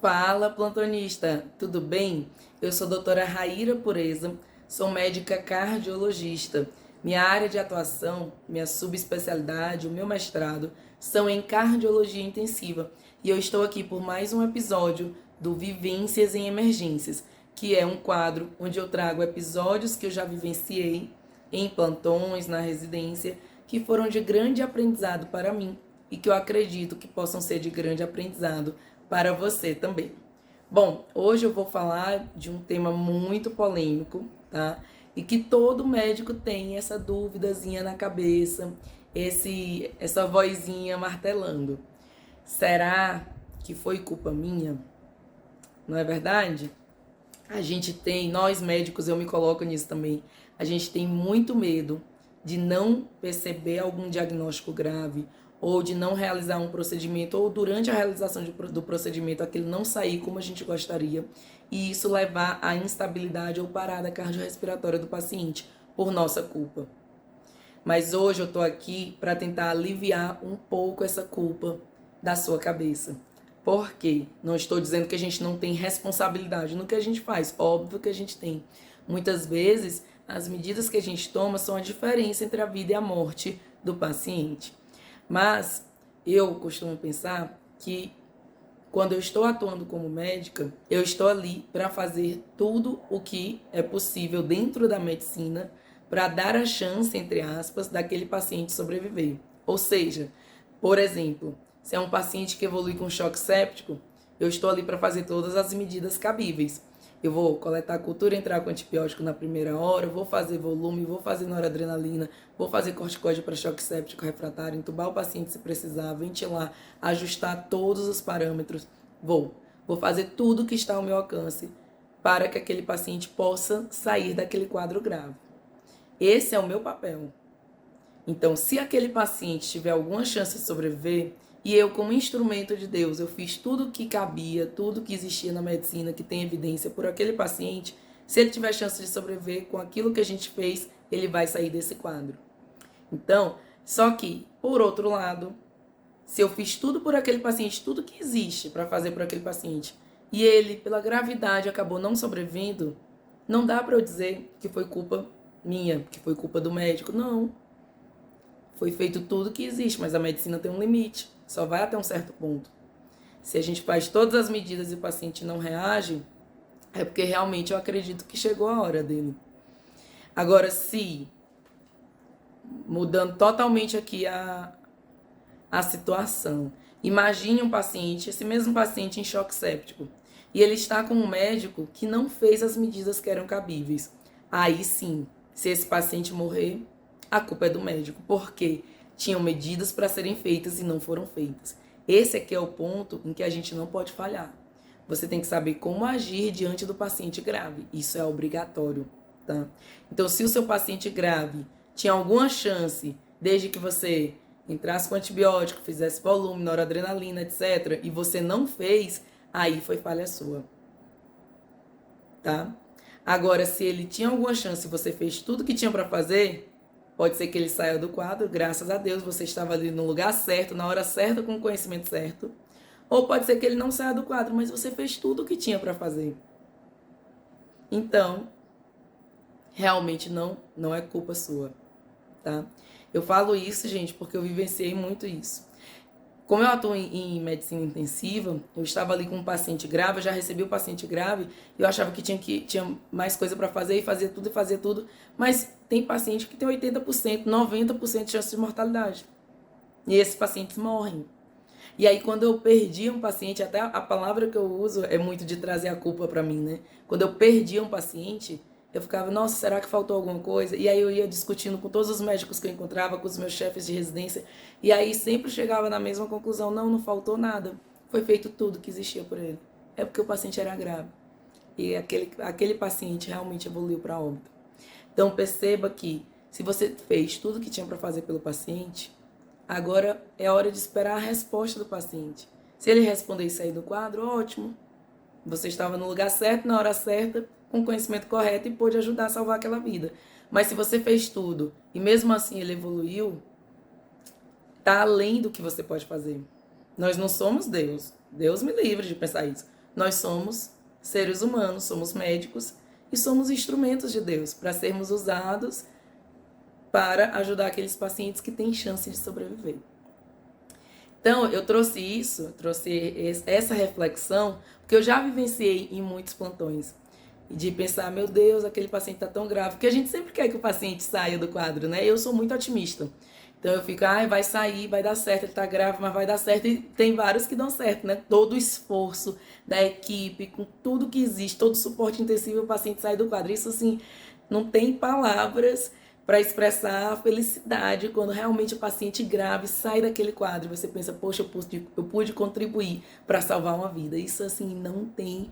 Fala, plantonista, tudo bem? Eu sou a doutora Raíra Pureza, sou médica cardiologista. Minha área de atuação, minha subespecialidade, o meu mestrado são em cardiologia intensiva e eu estou aqui por mais um episódio do Vivências em Emergências, que é um quadro onde eu trago episódios que eu já vivenciei em plantões, na residência, que foram de grande aprendizado para mim e que eu acredito que possam ser de grande aprendizado para você também. Bom, hoje eu vou falar de um tema muito polêmico, tá? E que todo médico tem essa duvidazinha na cabeça, essa vozinha martelando. Será que foi culpa minha? Não é verdade? A gente tem, nós médicos, eu me coloco nisso também, a gente tem muito medo de não perceber algum diagnóstico grave ou de não realizar um procedimento ou durante a realização do procedimento aquilo não sair como a gente gostaria e isso levar à instabilidade ou parada cardiorrespiratória do paciente por nossa culpa. Mas hoje eu estou aqui para tentar aliviar um pouco essa culpa da sua cabeça. Por quê? Não estou dizendo que a gente não tem responsabilidade no que a gente faz. Óbvio que a gente tem. Muitas vezes, as medidas que a gente toma são a diferença entre a vida e a morte do paciente. Mas eu costumo pensar que quando eu estou atuando como médica, eu estou ali para fazer tudo o que é possível dentro da medicina para dar a chance, entre aspas, daquele paciente sobreviver. Ou seja, por exemplo, se é um paciente que evolui com choque séptico, eu estou ali para fazer todas as medidas cabíveis. Eu vou coletar a cultura, entrar com antibiótico na primeira hora, vou fazer volume, vou fazer noradrenalina, vou fazer corticoide para choque séptico refratário, entubar o paciente se precisar, ventilar, ajustar todos os parâmetros. Vou fazer tudo que está ao meu alcance para que aquele paciente possa sair daquele quadro grave. Esse é o meu papel. Então, se aquele paciente tiver alguma chance de sobreviver, e eu, como instrumento de Deus, eu fiz tudo o que cabia, tudo que existia na medicina, que tem evidência por aquele paciente, se ele tiver chance de sobreviver com aquilo que a gente fez, ele vai sair desse quadro. Então, só que, por outro lado, se eu fiz tudo por aquele paciente, tudo que existe para fazer por aquele paciente, e ele, pela gravidade, acabou não sobrevivendo, não dá para eu dizer que foi culpa minha, que foi culpa do médico. Não. Foi feito tudo que existe, mas a medicina tem um limite. Só vai até um certo ponto. Se a gente faz todas as medidas e o paciente não reage, é porque realmente eu acredito que chegou a hora dele. Agora, se, mudando totalmente aqui a situação, imagine um paciente, esse mesmo paciente em choque séptico, e ele está com um médico que não fez as medidas que eram cabíveis. Aí sim, se esse paciente morrer, a culpa é do médico, porque tinham medidas para serem feitas e não foram feitas. Esse aqui é o ponto em que a gente não pode falhar. Você tem que saber como agir diante do paciente grave. Isso é obrigatório, tá? Então, se o seu paciente grave tinha alguma chance, desde que você entrasse com antibiótico, fizesse volume, noradrenalina, etc., e você não fez, aí foi falha sua, tá? Agora, se ele tinha alguma chance e você fez tudo que tinha para fazer, pode ser que ele saia do quadro, graças a Deus, você estava ali no lugar certo, na hora certa, com o conhecimento certo. Ou pode ser que ele não saia do quadro, mas você fez tudo o que tinha para fazer. Então, realmente não é culpa sua, tá? Eu falo isso, gente, porque eu vivenciei muito isso. Como eu atuo em medicina intensiva, eu estava ali com um paciente grave, eu já recebi o paciente grave, e eu achava que tinha mais coisa para fazer, e fazia tudo, mas tem paciente que tem 80%, 90% de chance de mortalidade. E esses pacientes morrem. E aí, quando eu perdi um paciente, até a palavra que eu uso é muito de trazer a culpa para mim, né? Quando eu perdi um paciente, eu ficava, nossa, será que faltou alguma coisa? E aí eu ia discutindo com todos os médicos que eu encontrava, com os meus chefes de residência, e aí sempre chegava na mesma conclusão, não faltou nada. Foi feito tudo que existia por ele. É porque o paciente era grave. E aquele paciente realmente evoluiu para óbito. Então perceba que se você fez tudo que tinha para fazer pelo paciente, agora é hora de esperar a resposta do paciente. Se ele responder e sair do quadro, ótimo. Você estava no lugar certo, na hora certa, com o conhecimento correto e pôde ajudar a salvar aquela vida. Mas se você fez tudo e mesmo assim ele evoluiu, está além do que você pode fazer. Nós não somos Deus. Deus me livre de pensar isso. Nós somos seres humanos, somos médicos e somos instrumentos de Deus para sermos usados para ajudar aqueles pacientes que têm chance de sobreviver. Então, eu trouxe essa reflexão, porque eu já vivenciei em muitos plantões, de pensar, meu Deus, aquele paciente está tão grave, porque a gente sempre quer que o paciente saia do quadro, né? Eu sou muito otimista. Então eu fico, vai sair, vai dar certo, ele tá grave, mas vai dar certo. E tem vários que dão certo, né? Todo o esforço da equipe, com tudo que existe, todo o suporte intensivo, o paciente sai do quadro. Isso, assim, não tem palavras para expressar a felicidade quando realmente o paciente grave sai daquele quadro. Você pensa, poxa, eu pude contribuir para salvar uma vida. Isso, assim, não tem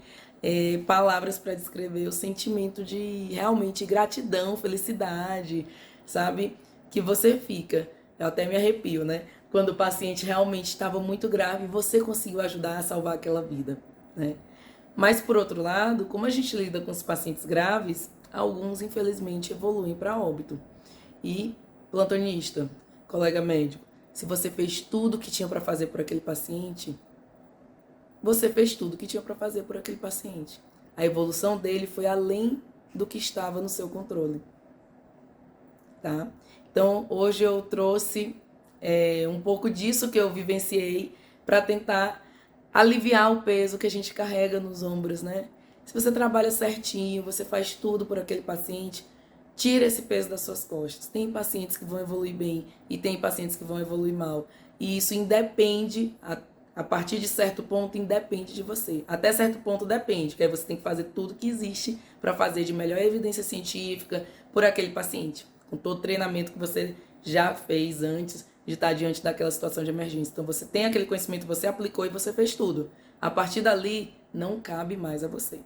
palavras para descrever o sentimento de realmente gratidão, felicidade, sabe? Que você fica. Eu até me arrepio, né? Quando o paciente realmente estava muito grave e você conseguiu ajudar a salvar aquela vida, né? Mas, por outro lado, como a gente lida com os pacientes graves, alguns, infelizmente, evoluem para óbito. E, plantonista, colega médico, se você fez tudo o que tinha para fazer por aquele paciente, você fez tudo o que tinha para fazer por aquele paciente. A evolução dele foi além do que estava no seu controle. Tá? Então, hoje eu trouxe um pouco disso que eu vivenciei para tentar aliviar o peso que a gente carrega nos ombros, né? Se você trabalha certinho, você faz tudo por aquele paciente, tira esse peso das suas costas. Tem pacientes que vão evoluir bem e tem pacientes que vão evoluir mal. E isso independe, a partir de certo ponto, independe de você. Até certo ponto depende, que aí você tem que fazer tudo que existe para fazer de melhor evidência científica por aquele paciente, com todo o treinamento que você já fez antes de estar diante daquela situação de emergência. Então você tem aquele conhecimento, você aplicou e você fez tudo. A partir dali, não cabe mais a você.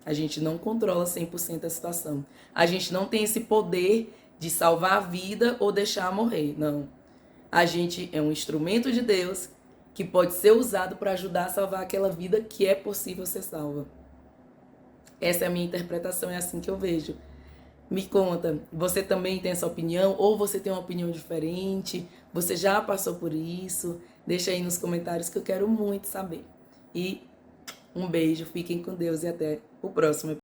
A gente não controla 100% a situação. A gente não tem esse poder de salvar a vida ou deixar morrer, não. A gente é um instrumento de Deus que pode ser usado para ajudar a salvar aquela vida que é possível ser salva. Essa é a minha interpretação, é assim que eu vejo. Me conta, você também tem essa opinião ou você tem uma opinião diferente? Você já passou por isso? Deixa aí nos comentários que eu quero muito saber. E um beijo, fiquem com Deus e até o próximo episódio.